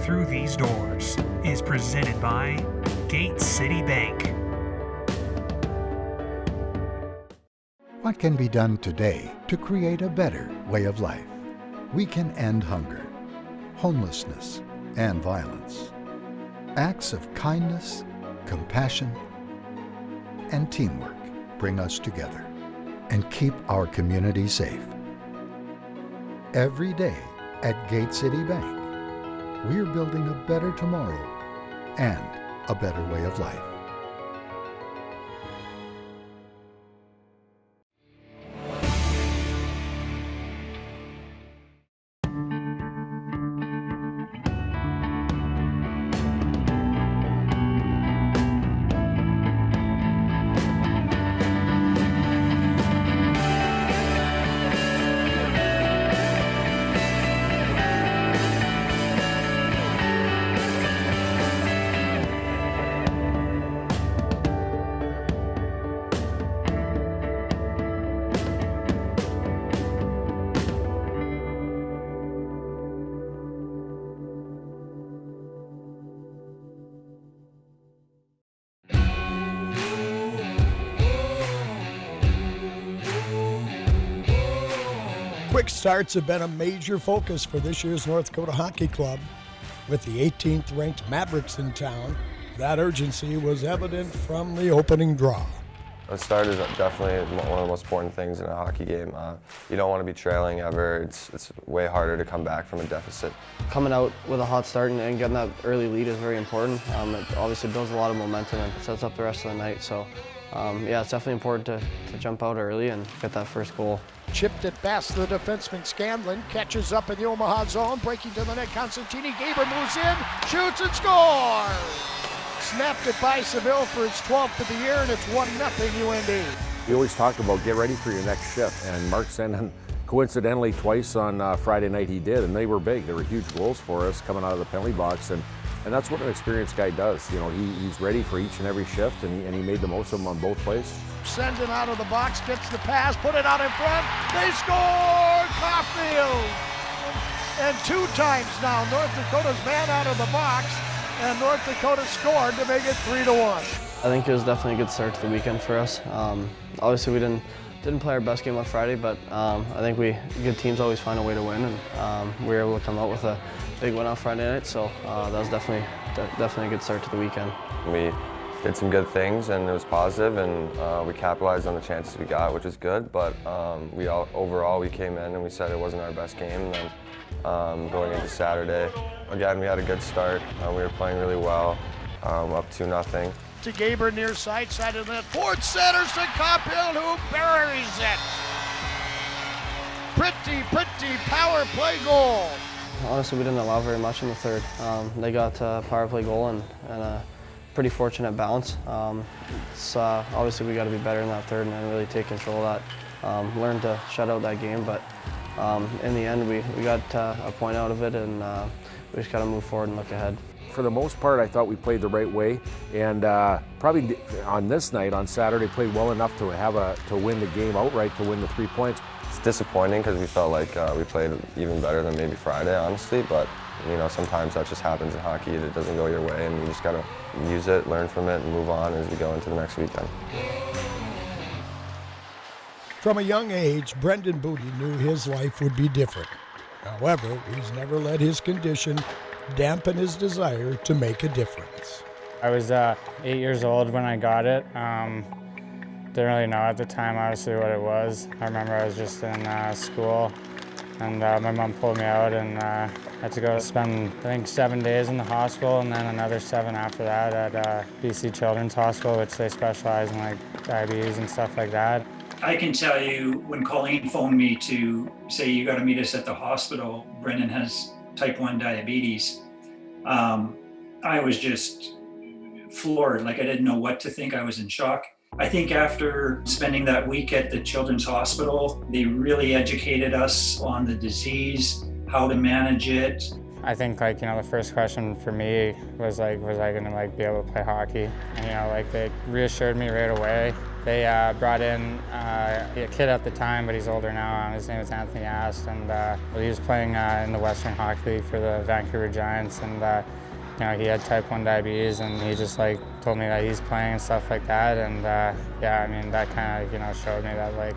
through these doors is presented by Gate City Bank. What can be done today to create a better way of life? We can end hunger, homelessness, and violence. Acts of kindness, compassion, and teamwork bring us together and keep our community safe. Every day at Gate City Bank, we're building a better tomorrow and a better way of life. Quick starts have been a major focus for this year's North Dakota Hockey Club. With the 18th ranked Mavericks in town, that urgency was evident from the opening draw. A start is definitely one of the most important things in a hockey game. You don't want to be trailing ever. It's way harder to come back from a deficit. Coming out with a hot start and getting that early lead is very important. It obviously builds a lot of momentum and sets up the rest of the night. So yeah, it's definitely important to jump out early and get that first goal. Chipped it past the defenseman Scanlon, catches up in the Omaha zone, breaking to the net. Constantini Gaber moves in, shoots and scores! Snapped it by Seville for its 12th of the year, and it's 1-0 UND. We always talk about get ready for your next shift, and Mark Senden, coincidentally twice on Friday night he did, and they were big. They were huge goals for us coming out of the penalty box, and that's what an experienced guy does. You know, he's ready for each and every shift, and he made the most of them on both plays. Senden out of the box, gets the pass, put it out in front. They score! Caulfield! And 2 times now, North Dakota's man out of the box, and North Dakota scored to make it 3-1. I think it was definitely a good start to the weekend for us. Obviously, we didn't play our best game on Friday, but I think good teams always find a way to win, and we were able to come out with a big win on Friday night. So that was definitely a good start to the weekend. We did some good things, and it was positive, and we capitalized on the chances we got, which was good. But overall, we came in and we said it wasn't our best game. And then going into Saturday, again, we had a good start. We were playing really well, up 2-0. To Gaber near side of the net. Ford centers to Caulfield, who buries it. Pretty power play goal. Honestly, we didn't allow very much in the third. They got a power play goal and a pretty fortunate bounce. Obviously, we got to be better in that third and really take control of that. Learn to shut out that game, but in the end, we got a point out of it, and we just got to move forward and look ahead. For the most part, I thought we played the right way, and probably on this night, on Saturday, played well enough to win the game outright, to win the 3 points. It's disappointing because we felt like we played even better than maybe Friday, honestly, but you know, sometimes that just happens in hockey. It doesn't go your way, and you just got to use it, learn from it, and move on as we go into the next weekend. From a young age, Brendan Budy knew his life would be different. However, he's never let his condition dampen his desire to make a difference. I was 8 years old when I got it. Didn't really know at the time, obviously, what it was. I remember I was just in school, and my mom pulled me out, and had to go spend, I think, 7 days in the hospital, and then another 7 after that at BC Children's Hospital, which they specialize in like diabetes and stuff like that. I can tell you, when Colleen phoned me to say, you got to meet us at the hospital, Brendan has type 1 diabetes, I was just floored. Like, I didn't know what to think. I was in shock. I think after spending that week at the Children's Hospital, they really educated us on the disease, how to manage it. I think, like, you know, the first question for me was like, was I gonna like be able to play hockey? And, you know, like, they reassured me right away. they brought in a kid at the time, but he's older now. His name is Anthony Ast, and he was playing in the Western Hockey League for the Vancouver Giants, and he had type 1 diabetes, and he just told me that he's playing and stuff like that, and yeah, I mean, that kind of showed me that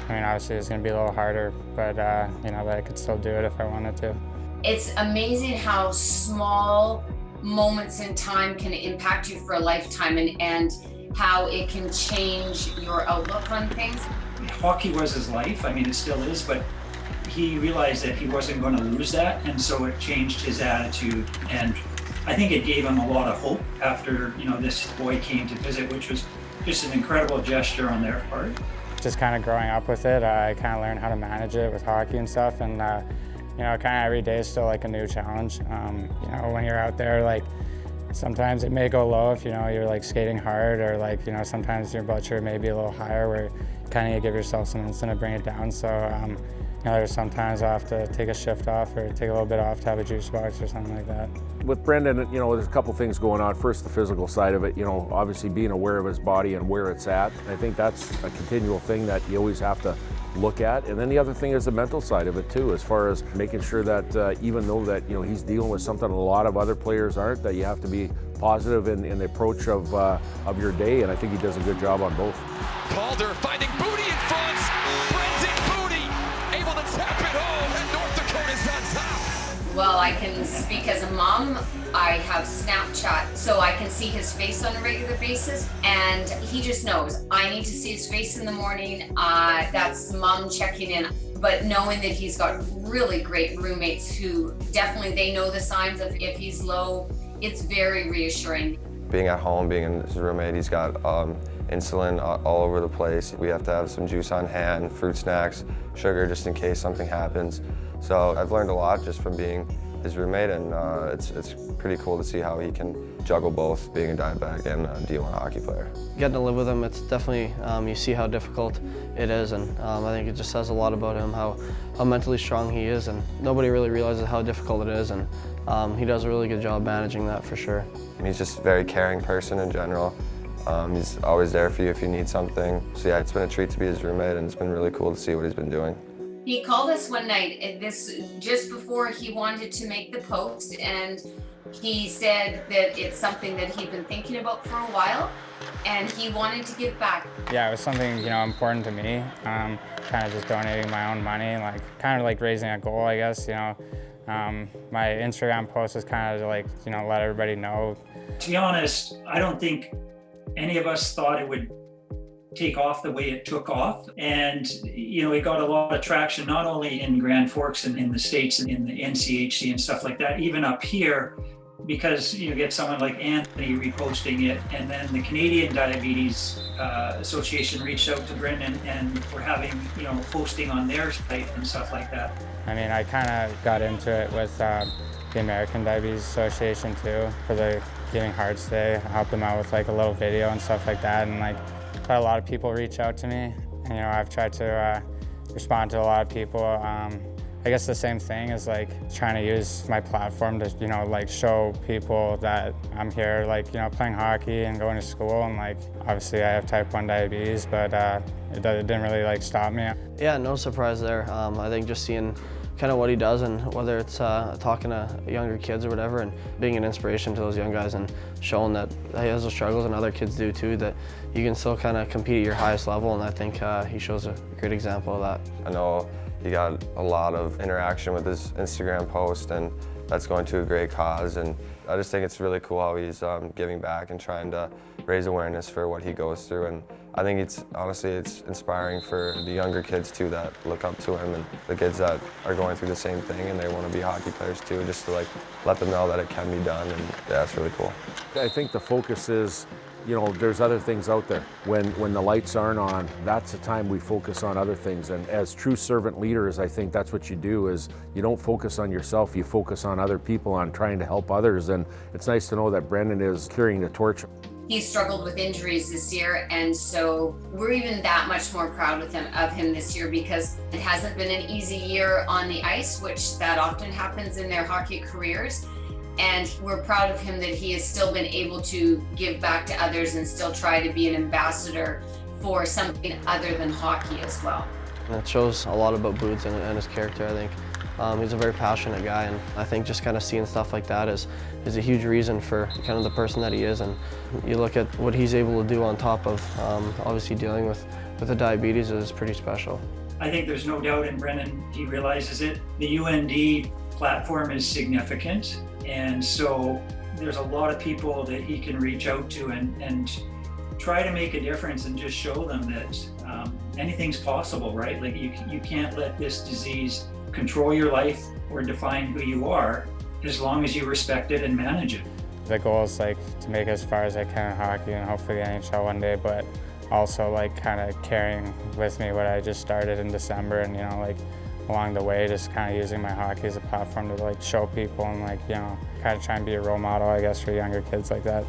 obviously it's going to be a little harder, but that I could still do it if I wanted to. It's amazing how small moments in time can impact you for a lifetime, and how it can change your outlook on things. Hockey was his life. I mean, it still is, but he realized that he wasn't going to lose that, and so it changed his attitude. And I think it gave him a lot of hope after, this boy came to visit, which was just an incredible gesture on their part. Just kind of growing up with it, I kind of learned how to manage it with hockey and stuff, and kind of every day is still a new challenge. When you're out there, sometimes it may go low if you're skating hard, or sometimes your blood sugar may be a little higher, where kind of give yourself some incentive to bring it down. So there's sometimes I'll have to take a shift off or take a little bit off to have a juice box or something like that. With Brendan, there's a couple things going on. First, the physical side of it, obviously being aware of his body and where it's at. I think that's a continual thing that you always have to look at. And then the other thing is the mental side of it too, as far as making sure that even though that he's dealing with something a lot of other players aren't, that you have to be positive in the approach of your day, and I think he does a good job on both. Calder finding Budy in front. Brendan Budy able to tap it home, and North Dakota's on top. Well, I can speak as a mom. I have Snapchat, so I can see his face on a regular basis, and he just knows I need to see his face in the morning. That's mom checking in. But knowing that he's got really great roommates who definitely, they know the signs of if he's low, it's very reassuring. Being at home, being his roommate, he's got insulin all over the place. We have to have some juice on hand, fruit snacks, sugar, just in case something happens. So I've learned a lot just from being his roommate, and it's pretty cool to see how he can juggle both being a diabetic and a D1 hockey player. Getting to live with him, it's definitely, you see how difficult it is, and I think it just says a lot about him, how mentally strong he is, and nobody really realizes how difficult it is, and he does a really good job managing that for sure. He's just a very caring person in general. He's always there for you if you need something. So yeah, it's been a treat to be his roommate, and it's been really cool to see what he's been doing. He called us one night, this just before he wanted to make the post, and he said that it's something that he'd been thinking about for a while, and he wanted to give back. Yeah, it was something important to me. Kind of just donating my own money, kind of raising a goal, I guess. My Instagram post was kind of let everybody know. To be honest, I don't think any of us thought it would take off the way it took off. And, it got a lot of traction, not only in Grand Forks and in the States and in the NCHC and stuff like that, even up here, because you get someone like Anthony reposting it, and then the Canadian Diabetes Association reached out to Brendan and were having, posting on their site and stuff like that. I mean, I kind of got into it with the American Diabetes Association too, for the Giving Hearts Day. I helped them out with a little video and stuff like that, and had a lot of people reach out to me. And, I've tried to respond to a lot of people. I guess the same thing is trying to use my platform to show people that I'm here, playing hockey and going to school, and obviously I have type 1 diabetes, but it didn't really stop me. Yeah, no surprise there. I think just seeing kind of what he does, and whether it's talking to younger kids or whatever, and being an inspiration to those young guys, and showing that he has those struggles and other kids do too, that you can still kind of compete at your highest level, and I think he shows a great example of that. I know he got a lot of interaction with his Instagram post, and that's going to a great cause, and I just think it's really cool how he's giving back and trying to raise awareness for what he goes through. And I think it's inspiring for the younger kids too that look up to him, and the kids that are going through the same thing and they want to be hockey players too, just to let them know that it can be done, and yeah, it's really cool. I think the focus is, there's other things out there. When the lights aren't on, that's the time we focus on other things. And as true servant leaders, I think that's what you do, is you don't focus on yourself, you focus on other people, on trying to help others. And it's nice to know that Brendan is carrying the torch. He struggled with injuries this year, and so we're even that much more proud of him this year, because it hasn't been an easy year on the ice, which that often happens in their hockey careers. And we're proud of him that he has still been able to give back to others and still try to be an ambassador for something other than hockey as well. And it shows a lot about Boots and his character, I think. He's a very passionate guy, and I think just kind of seeing stuff like that is a huge reason for kind of the person that he is. And you look at what he's able to do on top of obviously dealing with the diabetes is pretty special. I think there's no doubt in Brendan, he realizes it. The UND platform is significant, and so there's a lot of people that he can reach out to and try to make a difference and just show them that anything's possible, right? Like you can't let this disease control your life or define who you are, as long as you respect it and manage it. The goal is like to make as far as I can in hockey and hopefully the NHL one day, but also like kind of carrying with me what I just started in December, and you know, like along the way just kind of using my hockey as a platform to like show people and like, you know, kind of try and be a role model, I guess, for younger kids like that.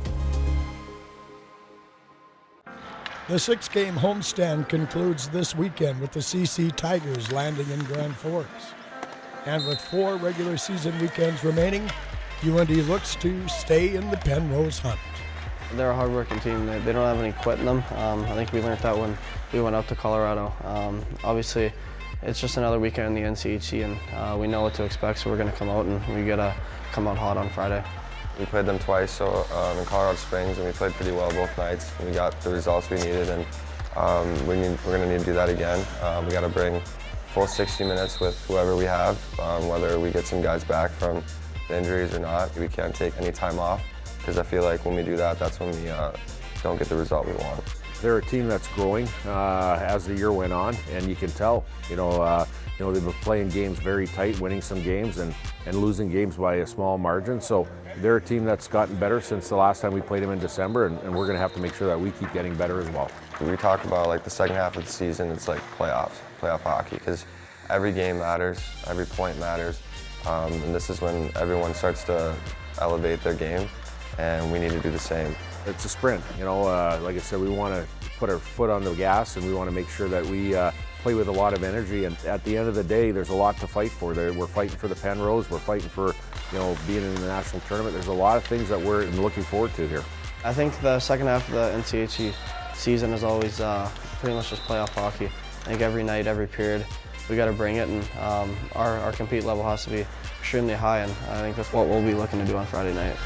The 6-game homestand concludes this weekend with the CC Tigers landing in Grand Forks. And with 4 regular season weekends remaining, UND looks to stay in the Penrose hunt. They're a hard-working team. They don't have any quit in them. I think we learned that when we went out to Colorado. Obviously, it's just another weekend in the NCHC, and we know what to expect, so we're going to come out, and we got to come out hot on Friday. We played them twice in Colorado Springs, and we played pretty well both nights. We got the results we needed, and we're going to need to do that again. We got to bring full 60 minutes with whoever we have, whether we get some guys back from the injuries or not. We can't take any time off, because I feel like when we do that, that's when we don't get the result we want. They're a team that's growing as the year went on, and you can tell. They've been playing games very tight, winning some games and losing games by a small margin. So they're a team that's gotten better since the last time we played them in December, and we're going to have to make sure that we keep getting better as well. We talk about like the second half of the season, it's like playoff hockey, because every game matters, every point matters, and this is when everyone starts to elevate their game, and we need to do the same. It's a sprint, like I said, we want to put our foot on the gas, and we want to make sure that we play with a lot of energy, and at the end of the day, there's a lot to fight for. We're fighting for the Penrose, we're fighting for being in the national tournament. There's a lot of things that we're looking forward to here. I think the second half of the NCHC season is always pretty much just playoff hockey. I think every night, every period, we got to bring it, and our compete level has to be extremely high, and I think that's what we'll be looking to do on Friday night.